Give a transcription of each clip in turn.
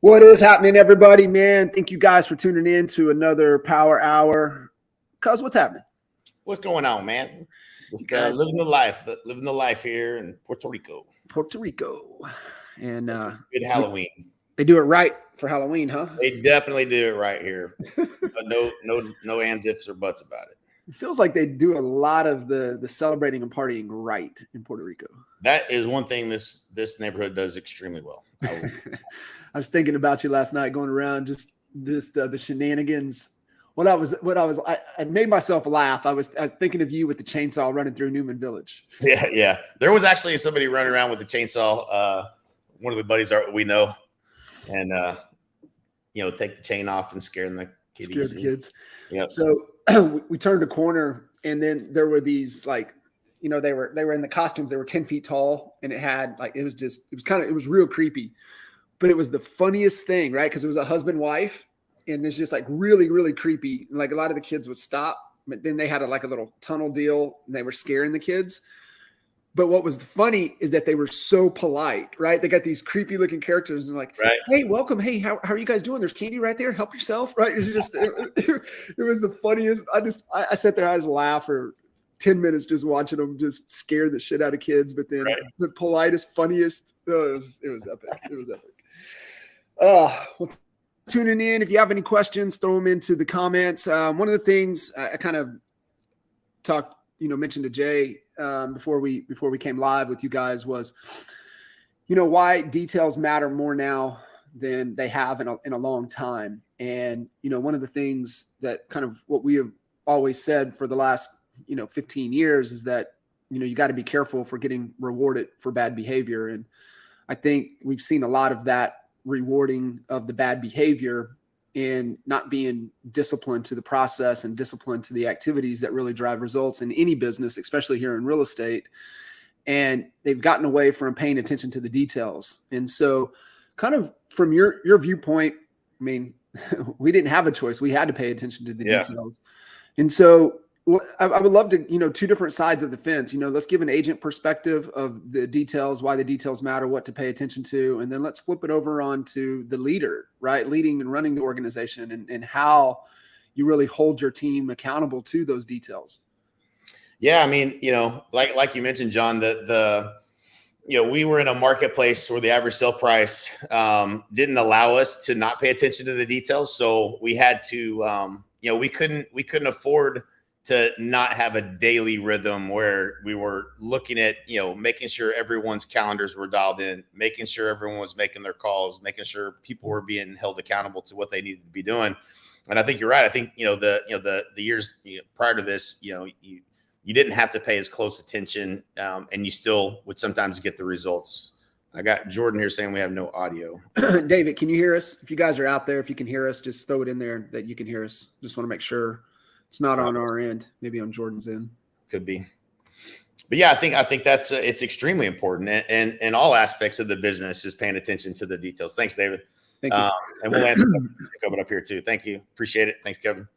What is happening, everybody, man? Thank you guys for tuning in to another Power Hour. Cuz, what's happening? What's going on, man? Just Guys, living the life here in Puerto Rico. Puerto Rico. And Good Halloween. they do it right for Halloween, huh? They definitely do it right here. But no ands, ifs, or buts about it. It feels like they do a lot of the celebrating and partying right in Puerto Rico. That is one thing this neighborhood does extremely well. I was thinking about you last night, going around just the shenanigans. I made myself laugh. I was thinking of you with the chainsaw running through Newman Village. Yeah. There was actually somebody running around with the chainsaw. One of the buddies we know, and take the chain off and scare the kids. Yeah. So we turned a corner, and then there were these they were in the costumes. They were 10 feet tall, and it was real creepy. But it was the funniest thing, right? Because it was a husband-wife, and it's just like really, really creepy. Like a lot of the kids would stop, but then they had a little tunnel deal, and they were scaring the kids. But what was funny is that they were so polite, right? They got these creepy-looking characters, and like, right. Hey, welcome. Hey, how are you guys doing? There's candy right there. Help yourself, right? It was just, it was the funniest. I sat there, I just laughed for 10 minutes just watching them just scare the shit out of kids. But then the politest, funniest, it was epic. It was epic. Well, tuning in. If you have any questions, throw them into the comments. One of the things I kind of mentioned to Jay before we came live with you guys was, why details matter more now than they have in a long time. And, one of the things that kind of what we have always said for the last, 15 years is that, you got to be careful for getting rewarded for bad behavior. And I think we've seen a lot of that rewarding of the bad behavior and not being disciplined to the process and disciplined to the activities that really drive results in any business, especially here in real estate. And they've gotten away from paying attention to the details. And so kind of from your viewpoint, I mean, we didn't have a choice. We had to pay attention to the details. And so I would love to, two different sides of the fence. Let's give an agent perspective of the details, why the details matter, what to pay attention to, and then let's flip it over onto the leader, right? Leading and running the organization and how you really hold your team accountable to those details. Yeah, I mean, like you mentioned, John, we were in a marketplace where the average sale price didn't allow us to not pay attention to the details. So we had to, we couldn't afford to not have a daily rhythm where we were looking at, making sure everyone's calendars were dialed in, making sure everyone was making their calls, making sure people were being held accountable to what they needed to be doing. And I think you're right. I think, the years prior to this, you didn't have to pay as close attention, and you still would sometimes get the results. I got Jordan here saying we have no audio. David, can you hear us? If you guys are out there, if you can hear us, just throw it in there that you can hear us. Just want to make sure. It's not on our end, maybe on Jordan's end. Could be. But yeah, I think that's it's extremely important, and in all aspects of the business is paying attention to the details. Thanks, David. Thank you. And we'll answer coming up here too. Thank you. Appreciate it. Thanks, Kevin.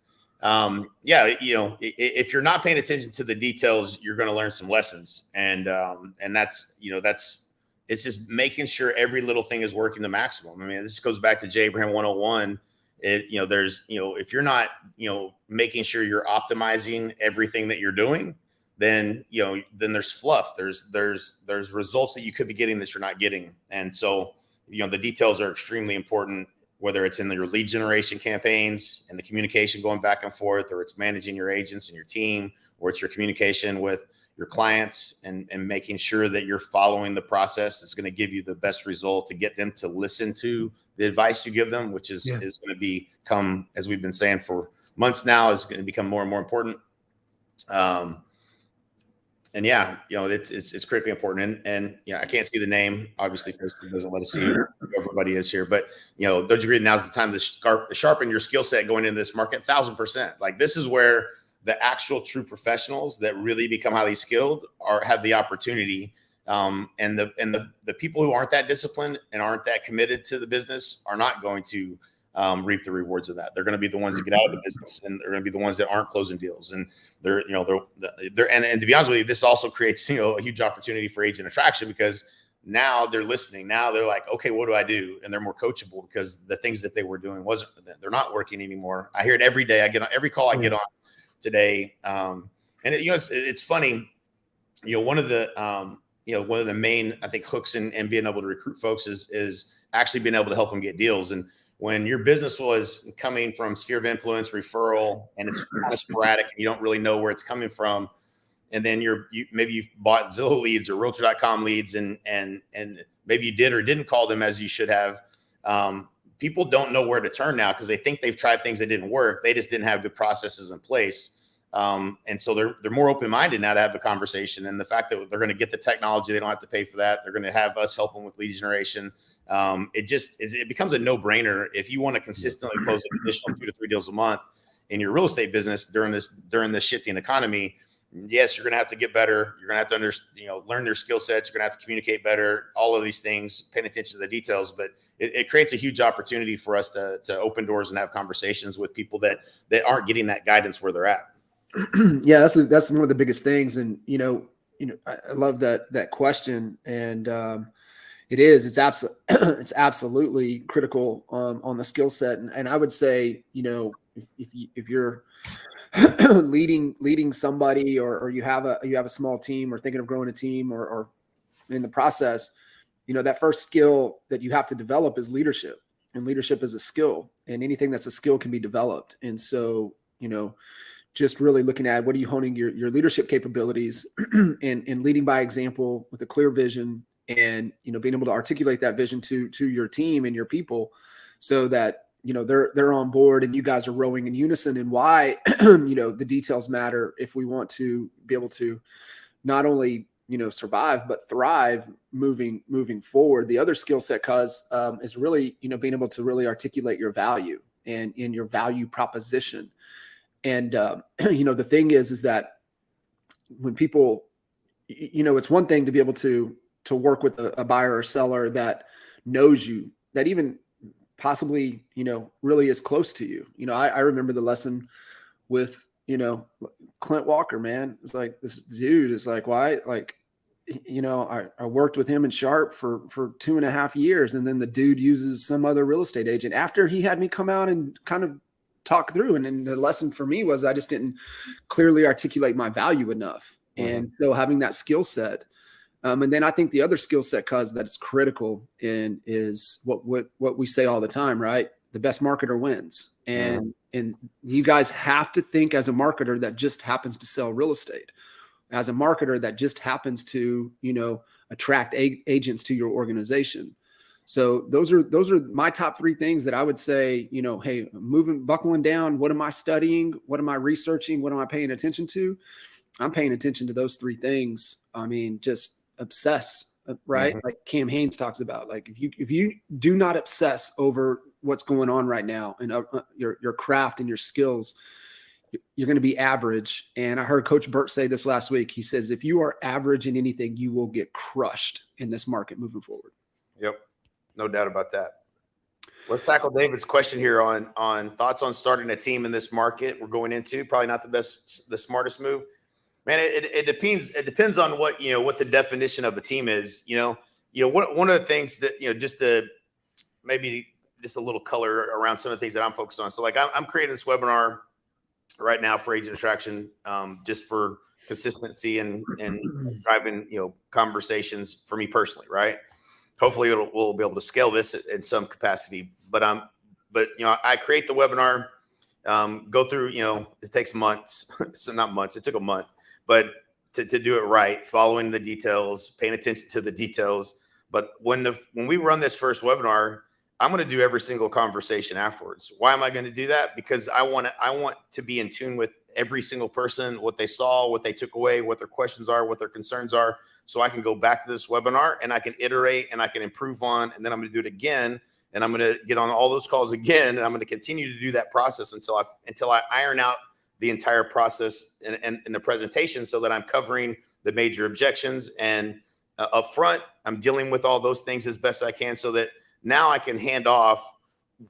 If you're not paying attention to the details, you're going to learn some lessons, and that's it's just making sure every little thing is working to maximum. I mean, this goes back to J. Abraham 101. If you're not, making sure you're optimizing everything that you're doing, then there's fluff. There's results that you could be getting that you're not getting. And so, the details are extremely important, whether it's in your lead generation campaigns and the communication going back and forth, or it's managing your agents and your team, or it's your communication with your clients and making sure that you're following the process that's going to give you the best result to get them to listen to the advice you give them, which is going to become, as we've been saying for months now, is going to become more and more important. It's critically important. And I can't see the name. Obviously, Facebook doesn't let us see who everybody is here. But, don't you agree now's the time to sharpen your skill set going into this market? 1,000%. Like, this is where the actual true professionals that really become highly skilled have the opportunity. And the people who aren't that disciplined and aren't that committed to the business are not going to reap the rewards of that. They're going to be the ones that get out of the business, and they're going to be the ones that aren't closing deals. And they're and to be honest with you, this also creates, a huge opportunity for agent attraction, because Now they're listening. Now they're like, okay, what do I do? And they're more coachable because the things that they were doing they're not working anymore. I hear it every day. I get on every call I get on today. And it's funny, one of the main, I think, hooks in being able to recruit folks is actually being able to help them get deals. And when your business was coming from sphere of influence, referral, and it's kind of sporadic and you don't really know where it's coming from, and then maybe you've bought Zillow leads or Realtor.com leads, and maybe you did or didn't call them as you should have. People don't know where to turn now because they think they've tried things that didn't work. They just didn't have good processes in place. And so they're more open-minded now to have a conversation. And the fact that they're going to get the technology, they don't have to pay for that. They're going to have us help them with lead generation. It becomes a no-brainer if you want to consistently close an additional 2 to 3 deals a month in your real estate business during this shifting economy. Yes, you're going to have to get better. You're going to have to learn their skill sets. You're going to have to communicate better, all of these things, paying attention to the details. But it creates a huge opportunity for us to open doors and have conversations with people that aren't getting that guidance where they're at. Yeah, that's one of the biggest things. And, I love that question. And it's absolutely critical on the skill set. And I would say, if you're leading somebody or you have a small team or thinking of growing a team or in the process, that first skill that you have to develop is leadership, and leadership is a skill, and anything that's a skill can be developed. And so, just really looking at what are you honing your leadership capabilities and leading by example with a clear vision and, being able to articulate that vision to your team and your people so that, they're on board and you guys are rowing in unison, and why, the details matter if we want to be able to not only, survive, but thrive moving forward. The other skill set is really, being able to really articulate your value and in your value proposition. And, the thing is that when people, it's one thing to be able to work with a buyer or seller that knows you, that even possibly, really is close to you. I remember the lesson with, Clint Walker, man. It's like, this dude is like, why? Like, I worked with him in Sharp for 2.5 years. And then the dude uses some other real estate agent after he had me come out and kind of talk through. And then the lesson for me was I just didn't clearly articulate my value enough. Mm-hmm. And so having that skill set, and then I think the other skill set that is critical is what we say all the time, right? The best marketer wins. And you guys have to think as a marketer that just happens to sell real estate, as a marketer that just happens to, attract agents to your organization. So those are my top 3 things that I would say, hey, buckling down. What am I studying? What am I researching? What am I paying attention to? I'm paying attention to those 3 things. I mean, just obsess, right? Mm-hmm. Like Cam Haynes talks about, like if you do not obsess over what's going on right now and your craft and your skills, you're going to be average. And I heard Coach Burt say this last week. He says, if you are average in anything, you will get crushed in this market moving forward. Yep. No doubt about that. Let's tackle David's question here on thoughts on starting a team in this market we're going into. Probably not the smartest move. Man, it depends. It depends on what the definition of a team is. One of the things that, just to maybe just a little color around some of the things that I'm focused on. So like I'm creating this webinar right now for agent attraction, just for consistency and driving, conversations for me personally. Right. Hopefully we'll be able to scale this in some capacity, but I create the webinar, go through, it takes months. So not months, it took a month, but to do it right, following the details, paying attention to the details. But when we run this first webinar, I'm going to do every single conversation afterwards. Why am I going to do that? Because I want to be in tune with every single person, what they saw, what they took away, what their questions are, what their concerns are. So I can go back to this webinar and I can iterate and I can improve on, and then I'm going to do it again. And I'm going to get on all those calls again. And I'm going to continue to do that process until I iron out the entire process and the presentation, so that I'm covering the major objections. And up front, I'm dealing with all those things as best I can, so that now I can hand off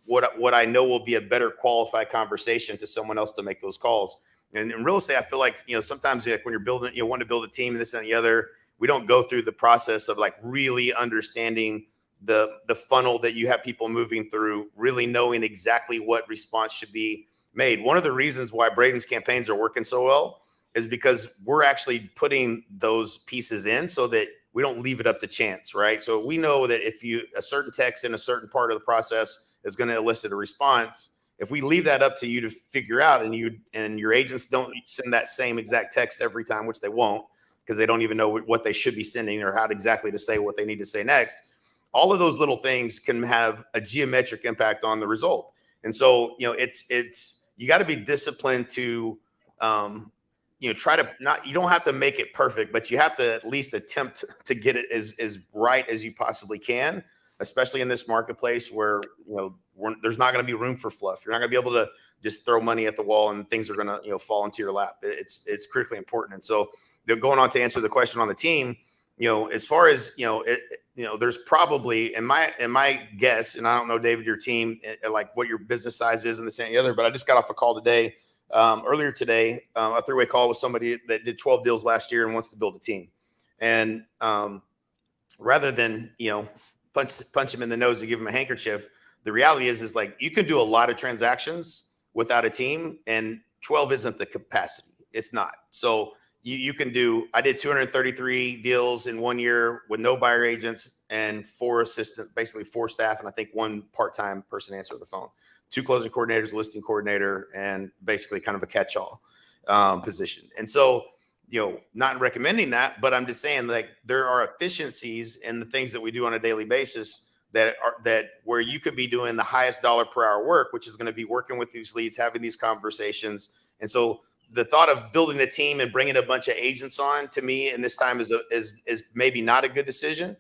what I know will be a better qualified conversation to someone else to make those calls. And in real estate, I feel like, sometimes like when you're building, want to build a team, this and the other, we don't go through the process of like really understanding the funnel that you have people moving through, really knowing exactly what response should be made. One of the reasons why Braden's campaigns are working so well is because we're actually putting those pieces in so that we don't leave it up to chance, right? So we know that if a certain text in a certain part of the process is going to elicit a response, if we leave that up to you to figure out, and your agents don't send that same exact text every time, which they won't, because they don't even know what they should be sending or how exactly to say what they need to say next. All of those little things can have a geometric impact on the result. And so, you got to be disciplined to, try to you don't have to make it perfect, but you have to at least attempt to get it as right as you possibly can, especially in this marketplace where, there's not going to be room for fluff. You're not going to be able to just throw money at the wall and things are going to, fall into your lap. It's critically important. And so going on to answer the question on the team, as far as, there's probably in my guess, and I don't know, David, your team, like what your business size is and this and the other, but I just got off a call today, earlier today, a three-way call with somebody that did 12 deals last year and wants to build a team. And rather than, punch him in the nose and give him a handkerchief, the reality is like you can do a lot of transactions without a team, and 12 isn't the capacity. It's not. So you can do, I did 233 deals in 1 year with no buyer agents and 4 assistants, basically 4 staff. And I think 1 part-time person answered the phone, 2 closing coordinators, listing coordinator, and basically kind of a catch-all position. And so, not recommending that, but I'm just saying like there are efficiencies in the things that we do on a daily basis that where you could be doing the highest dollar per hour work, which is going to be working with these leads, having these conversations. And so the thought of building a team and bringing a bunch of agents on, to me, in this time is maybe not a good decision,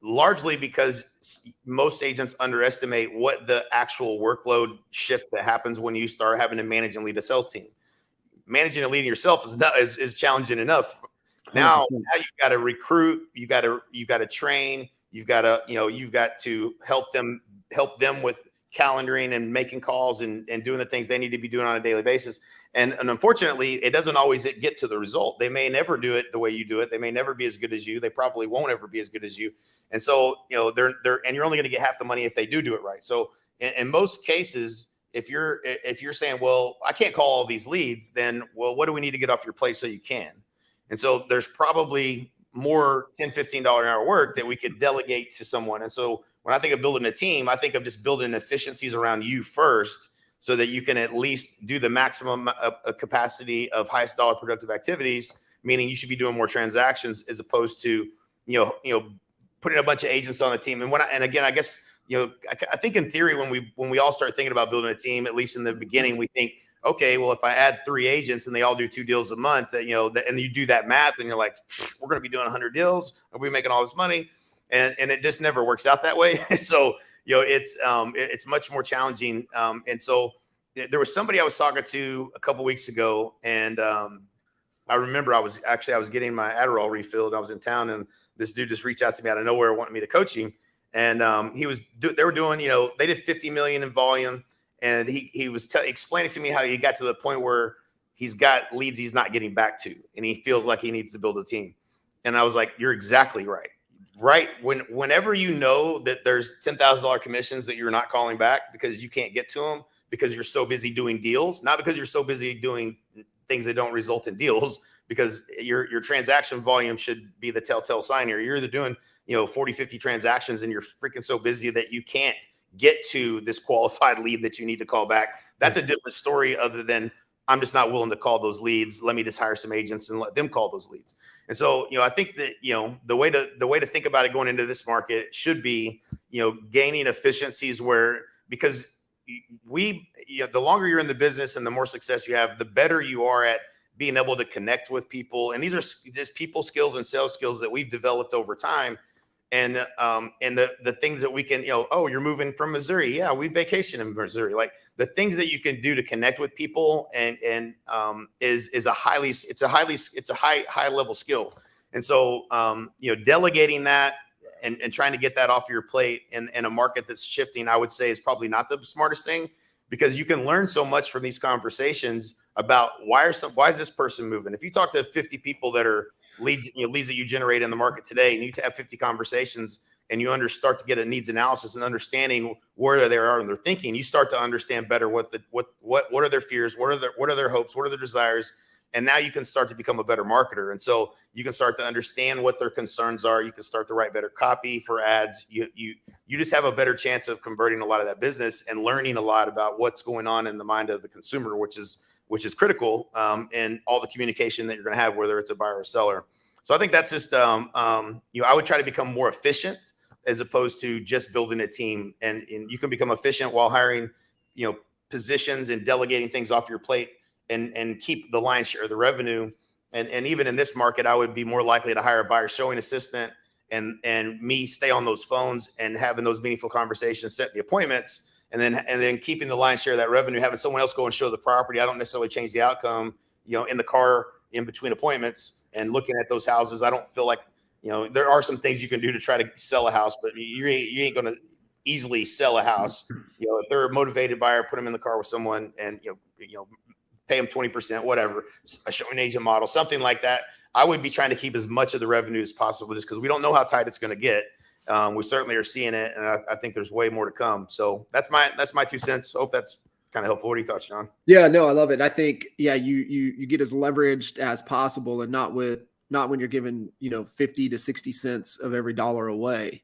largely because most agents underestimate what the actual workload shift that happens when you start having to manage and lead a sales team. Managing and leading yourself is challenging enough. Now you've got to recruit, you've got to train, you've got to help them with calendaring and making calls and doing the things they need to be doing on a daily basis. And unfortunately, it doesn't always get to the result. They may never do it the way you do it. They may never be as good as you. They probably won't ever be as good as you. And so, they're and you're only going to get half the money if they do it right. So in most cases, if you're saying, well, I can't call all these leads, then, well, what do we need to get off your plate so you can? And so there's probably more $10, $15 an hour work that we could delegate to someone. And so when I think of building a team, I think of just building efficiencies around you first, so that you can at least do the maximum capacity of highest dollar productive activities, meaning you should be doing more transactions as opposed to, putting a bunch of agents on the team. And again, I guess, I think in theory, when we all start thinking about building a team, at least in the beginning, we think, okay, well, if I add 3 agents and they all do 2 deals a month, and you do that math and you're like, we're going to be doing 100 deals. Are we making all this money? And it just never works out that way. So, it's much more challenging. And so there was somebody I was talking to a couple weeks ago, and I remember I was getting my Adderall refilled. I was in town, and this dude just reached out to me out of nowhere, wanting me to coach him. And they were doing, they did 50 million in volume, and he was explaining to me how he got to the point where he's got leads he's not getting back to, and he feels like he needs to build a team. And I was like, you're exactly right. Right. Whenever you know that there's $10,000 commissions that you're not calling back because you can't get to them because you're so busy doing deals, not because you're so busy doing things that don't result in deals, because your transaction volume should be the telltale sign here. You're either doing, 40, 50 transactions and you're freaking so busy that you can't get to this qualified lead that you need to call back. That's a different story, other than I'm just not willing to call those leads. Let me just hire some agents and let them call those leads. And so, I think that, the way to think about it going into this market should be, gaining efficiencies because the longer you're in the business and the more success you have, the better you are at being able to connect with people. And these are just people skills and sales skills that we've developed over time. And the things that we can, you're moving from Missouri. Yeah, we vacation in Missouri. Like the things that you can do to connect with people and is a high level skill. And so, delegating that and trying to get that off your plate in a market that's shifting, I would say, is probably not the smartest thing, because you can learn so much from these conversations about why is this person moving. If you talk to 50 people that are leads that you generate in the market today, and you have 50 conversations, and you start to get a needs analysis and understanding where they are in their thinking, you start to understand better what are their fears, what are their hopes, what are their desires. And now you can start to become a better marketer. And so you can start to understand what their concerns are. You can start to write better copy for ads. You just have a better chance of converting a lot of that business and learning a lot about what's going on in the mind of the consumer, which is critical, and all the communication that you're going to have, whether it's a buyer or seller. So I think that's just, I would try to become more efficient as opposed to just building a team. And you can become efficient while hiring, positions and delegating things off your plate, and keep the lion's share of the revenue. And even in this market, I would be more likely to hire a buyer showing assistant and me stay on those phones and having those meaningful conversations, set the appointments, and then keeping the lion's share of that revenue, having someone else go and show the property. I don't necessarily change the outcome, in the car in between appointments and looking at those houses. I don't feel like, there are some things you can do to try to sell a house, but you ain't going to easily sell a house. If they're a motivated buyer, put them in the car with someone and, pay them 20%, whatever, a showing agent model, something like that. I would be trying to keep as much of the revenue as possible, just because we don't know how tight it's going to get. We certainly are seeing it, and I think there's way more to come. So that's my 2 cents. Hope that's kind of helpful. What are your thoughts, John? Yeah, no, I love it. I think, you get as leveraged as possible, and not when you're given, 50 to 60 cents of every dollar away.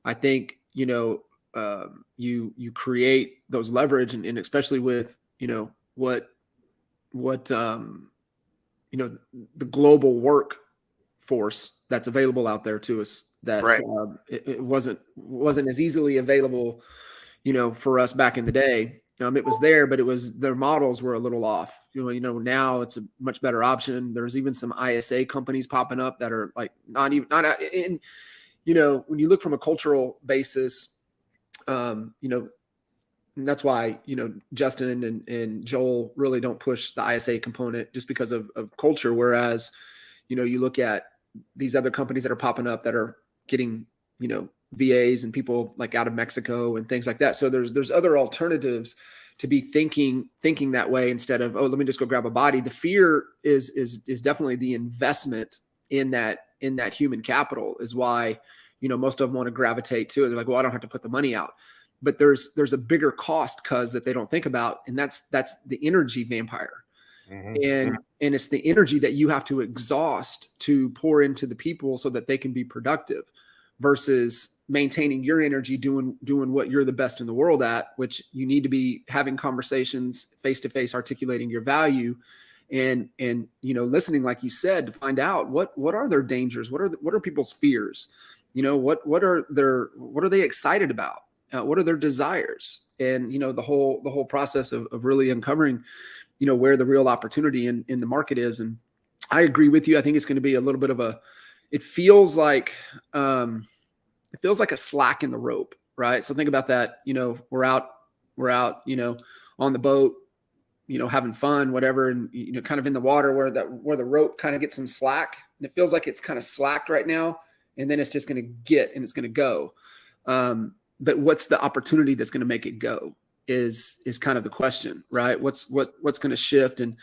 I think, you create those leverage, and especially with, what the global workforce that's available out there to us, that right. It wasn't as easily available, for us back in the day. It was there, but their models were a little off. Now it's a much better option. There's even some ISA companies popping up that are like not in, when you look from a cultural basis, and that's why, Justin and Joel really don't push the ISA component, just because of culture. Whereas, you look at these other companies that are popping up that are getting, VAs and people like out of Mexico and things like that. So there's other alternatives to be thinking that way, instead of, oh, let me just go grab a body. The fear is definitely the investment in that human capital is why, most of them want to gravitate to it. They're like, well, I don't have to put the money out. But there's a bigger cost that they don't think about, and that's the energy vampire. Mm-hmm. And it's the energy that you have to exhaust to pour into the people so that they can be productive, versus maintaining your energy doing what you're the best in the world at, which you need to be having conversations face to face, articulating your value, and listening, like you said, to find out what are their dangers, what are people's fears, what are they excited about. What are their desires? And, the whole process of really uncovering, where the real opportunity in the market is. And I agree with you. I think it's going to be a little bit of it feels like a slack in the rope, right? So think about that. We're out, on the boat, having fun, whatever. And, kind of in the water where the rope kind of gets some slack, and it feels like it's kind of slacked right now. And then it's just going to it's going to go. But what's the opportunity that's going to make it go is kind of the question, right? What's going to shift? And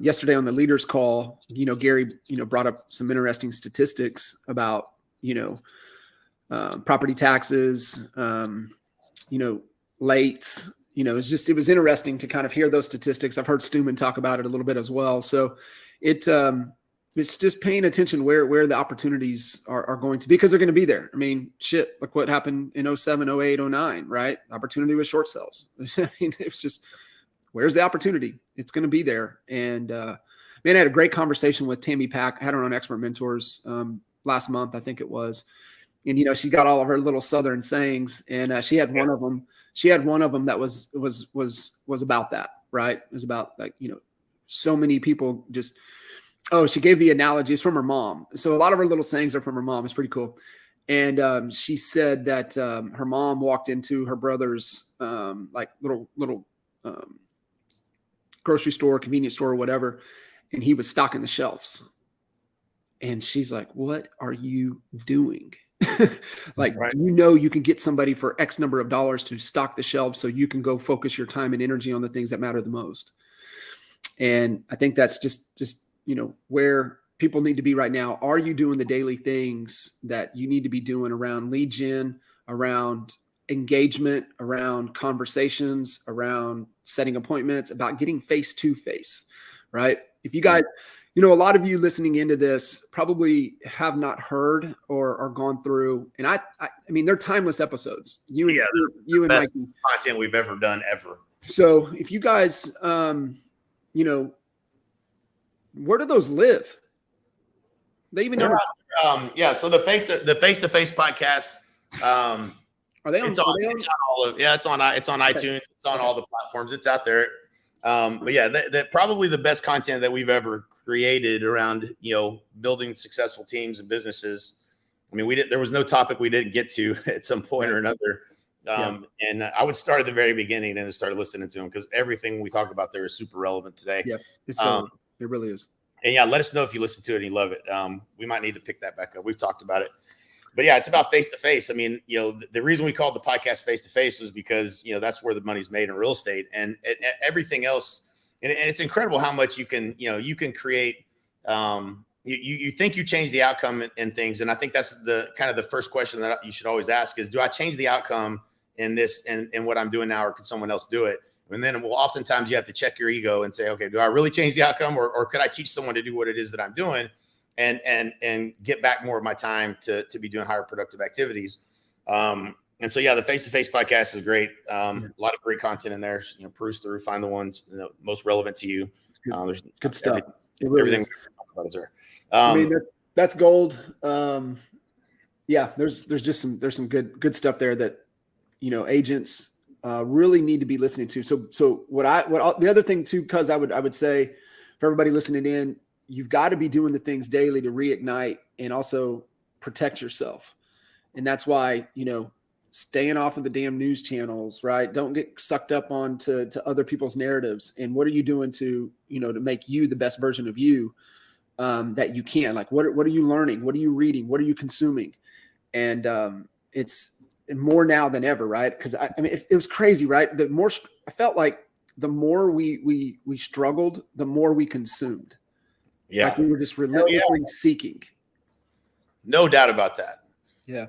yesterday on the leaders call, Gary, brought up some interesting statistics about, property taxes, late, it was interesting to kind of hear those statistics. I've heard Stuman talk about it a little bit as well. So it's just paying attention where the opportunities are going to be, because they're going to be there. I mean, shit, like what happened in 07, 08, 09, right? Opportunity with short sales. I mean, it was just, where's the opportunity? It's going to be there. And man, I had a great conversation with Tammy Pack. I had her on Expert Mentors last month, I think it was. And, she got all of her little Southern sayings, and she had one of them. She had one of them that was about that, right? It was about, like, so many people just, she gave the analogy. It's from her mom. So a lot of her little sayings are from her mom. It's pretty cool. And she said that her mom walked into her brother's like little grocery store, convenience store, or whatever, and he was stocking the shelves. And she's like, "What are you doing?" Like, right. You can get somebody for X number of dollars to stock the shelves so you can go focus your time and energy on the things that matter the most. And I think that's just where people need to be right now. Are you doing the daily things that you need to be doing around lead gen, around engagement, around conversations, around setting appointments, about getting face to face, right? If you guys, a lot of you listening into this probably have not heard or gone through, and I mean, they're timeless episodes. You and best Mikey content we've ever done ever. So if you guys, where do those live? They even know. So the face to face podcast. Are they on? It's on all of. Yeah, it's on iTunes. It's on all the platforms. It's out there. But yeah, that probably the best content that we've ever created around building successful teams and businesses. I mean, there was no topic we didn't get to at some point or another. And I would start at the very beginning and start listening to them, because everything we talk about there is super relevant today. Yeah, it really is. And yeah, let us know if you listen to it and you love it. We might need to pick that back up. We've talked about it. But yeah, it's about face to face. I mean, the reason we called the podcast face to face was because, that's where the money's made in real estate, and everything else. And it's incredible how much you can create. You think you change the outcome in things. And I think that's the kind of the first question that you should always ask is, do I change the outcome in this and what I'm doing now, or could someone else do it? And then oftentimes you have to check your ego and say, okay, do I really change the outcome, or could I teach someone to do what it is that I'm doing? And get back more of my time to be doing higher productive activities. And so, yeah, the face-to-face podcast is great. A lot of great content in there. Peruse through, find the ones most relevant to you. There's good stuff. Everything we talk about is there. I mean, that's gold. Yeah, there's some good stuff there that agents really need to be listening to. So the other thing too, cuz I would say for everybody listening in, you've got to be doing the things daily to reignite and also protect yourself. And that's why, staying off of the damn news channels, right? Don't get sucked up on to other people's narratives. And what are you doing to make you the best version of you that you can? Like, what are you learning? What are you reading? What are you consuming? And it's more now than ever, right? Because I mean, it was crazy, right? The more I felt like the more we struggled, the more we consumed. Yeah. Like we were just relentlessly seeking. No doubt about that. Yeah.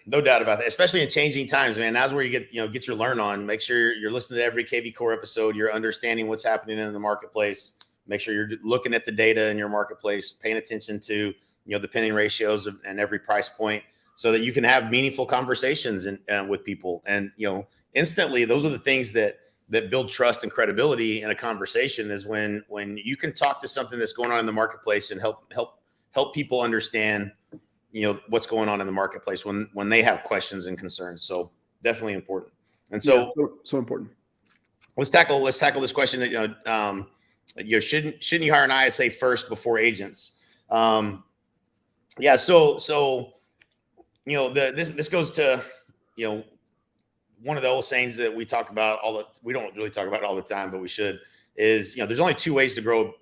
No doubt about that, especially in changing times, man. That's where you get your learn on. Make sure you're listening to every KV Core episode. You're understanding what's happening in the marketplace. Make sure you're looking at the data in your marketplace, paying attention to, the pending ratios and every price point, so that you can have meaningful conversations with people. And, instantly, those are the things that build trust and credibility in a conversation, is when you can talk to something that's going on in the marketplace and help people understand, what's going on in the marketplace when they have questions and concerns. So definitely important. And so, so important. Let's tackle this question that, shouldn't you hire an ISA first before agents? Yeah. So, this goes to, one of the old sayings that we talk about we don't really talk about it all the time, but we should, is, there's only two ways to grow.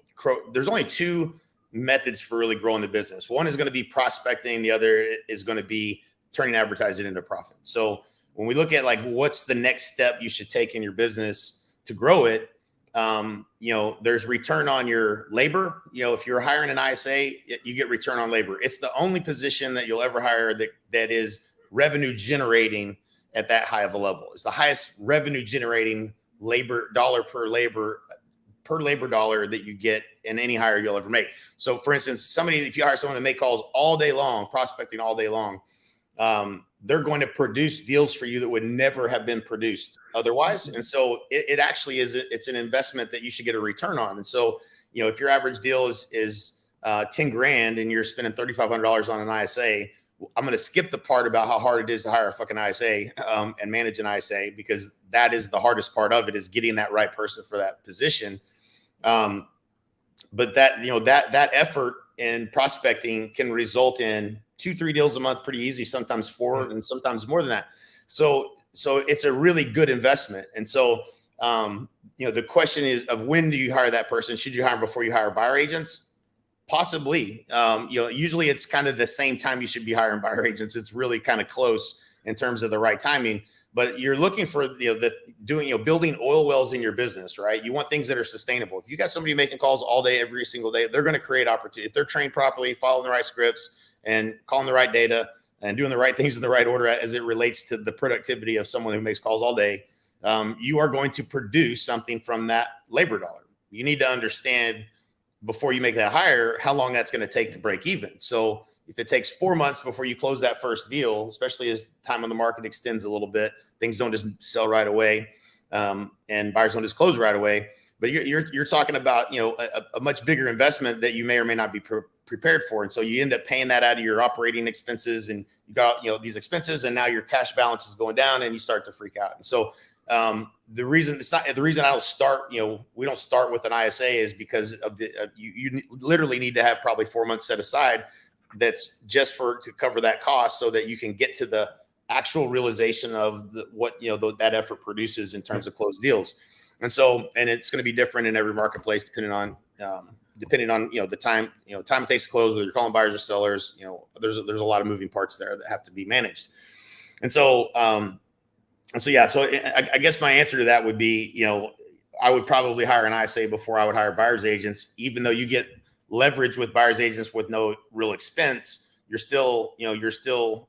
There's only two methods for really growing the business. One is going to be prospecting. The other is going to be turning advertising into profit. So when we look at what's the next step you should take in your business to grow it, there's return on your labor. If you're hiring an ISA, you get return on labor. It's the only position that you'll ever hire that is revenue generating at that high of a level. It's the highest revenue generating labor dollar per labor dollar that you get in any hire you'll ever make. So for instance, if you hire someone to make calls all day long, prospecting all day long, they're going to produce deals for you that would never have been produced otherwise. And so it actually it's an investment that you should get a return on. And so, if your average deal is 10 grand and you're spending $3,500 on an ISA, I'm going to skip the part about how hard it is to hire a fucking ISA and manage an ISA, because that is the hardest part of it, is getting that right person for that position. But that effort in prospecting can result in 2-3 deals a month, pretty easy, sometimes 4 and sometimes more than that. So it's a really good investment. And so, the question is of when do you hire that person? Should you hire them before you hire buyer agents? Possibly. Usually it's kind of the same time you should be hiring buyer agents. It's really kind of close. in terms of the right timing. But you're looking for building oil wells in your business, right? You want things that are sustainable. If you got somebody making calls all day, every single day, they're going to create opportunity. If they're trained properly, following the right scripts and calling the right data and doing the right things in the right order as it relates to the productivity of someone who makes calls all day, you are going to produce something from that labor dollar. You need to understand before you make that hire how long that's going to take to break even. So if it takes 4 months before you close that first deal, especially as time on the market extends a little bit, things don't just sell right away, and buyers don't just close right away. But you're talking about a much bigger investment that you may or may not be prepared for, and so you end up paying that out of your operating expenses, and you got these expenses, and now your cash balance is going down, and you start to freak out. And so the reason I don't start, we don't start with an ISA is because of you literally need to have probably 4 months set aside that's just to cover that cost, so that you can get to the actual realization of what that effort produces in terms of closed deals. And so, and it's going to be different in every marketplace depending on the time it takes to close, whether you're calling buyers or sellers. There's a lot of moving parts there that have to be managed. And so so I guess my answer to that would be, I would probably hire an ISA before I would hire buyer's agents, even though you get leverage with buyer's agents with no real expense. You're still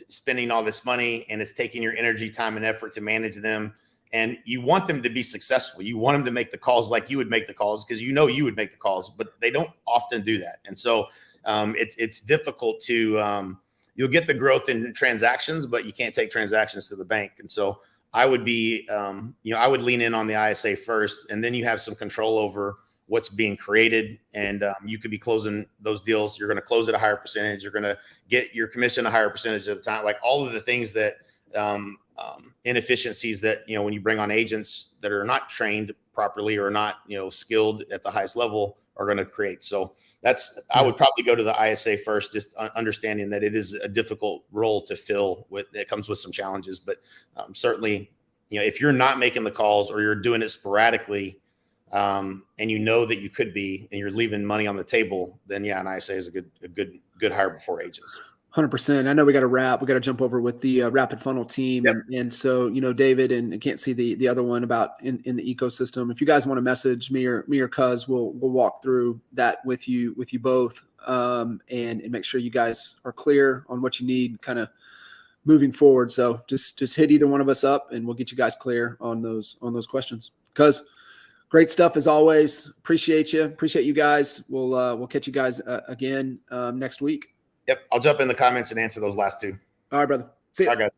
spending all this money, and it's taking your energy, time, and effort to manage them. And you want them to be successful. You want them to make the calls like you would make the calls, because you would make the calls, but they don't often do that. And so it's difficult to you'll get the growth in transactions, but you can't take transactions to the bank. And so I would be I would lean in on the ISA first, and then you have some control over what's being created, and you could be closing those deals. You're going to close at a higher percentage. You're going to get your commission a higher percentage of the time. Like all of the things that inefficiencies that when you bring on agents that are not trained properly or not skilled at the highest level are going to create. So I would probably go to the ISA first, just understanding that it is a difficult role to fill. It comes with some challenges, but certainly if you're not making the calls or you're doing it sporadically, and that you could be, and you're leaving money on the table, then an ISA is a good hire before agents. 100%. I know we got to wrap. We got to jump over with the rapid funnel team. Yep. And so, David, and I can't see the other one about in the ecosystem. If you guys want to message me or Cuz, we'll walk through that with you both, and make sure you guys are clear on what you need kind of moving forward. So just hit either one of us up, and we'll get you guys clear on those questions. Cuz, great stuff as always. Appreciate you. Appreciate you guys. We'll catch you guys again next week. Yep. I'll jump in the comments and answer those last two. All right, brother. See you. All right, guys.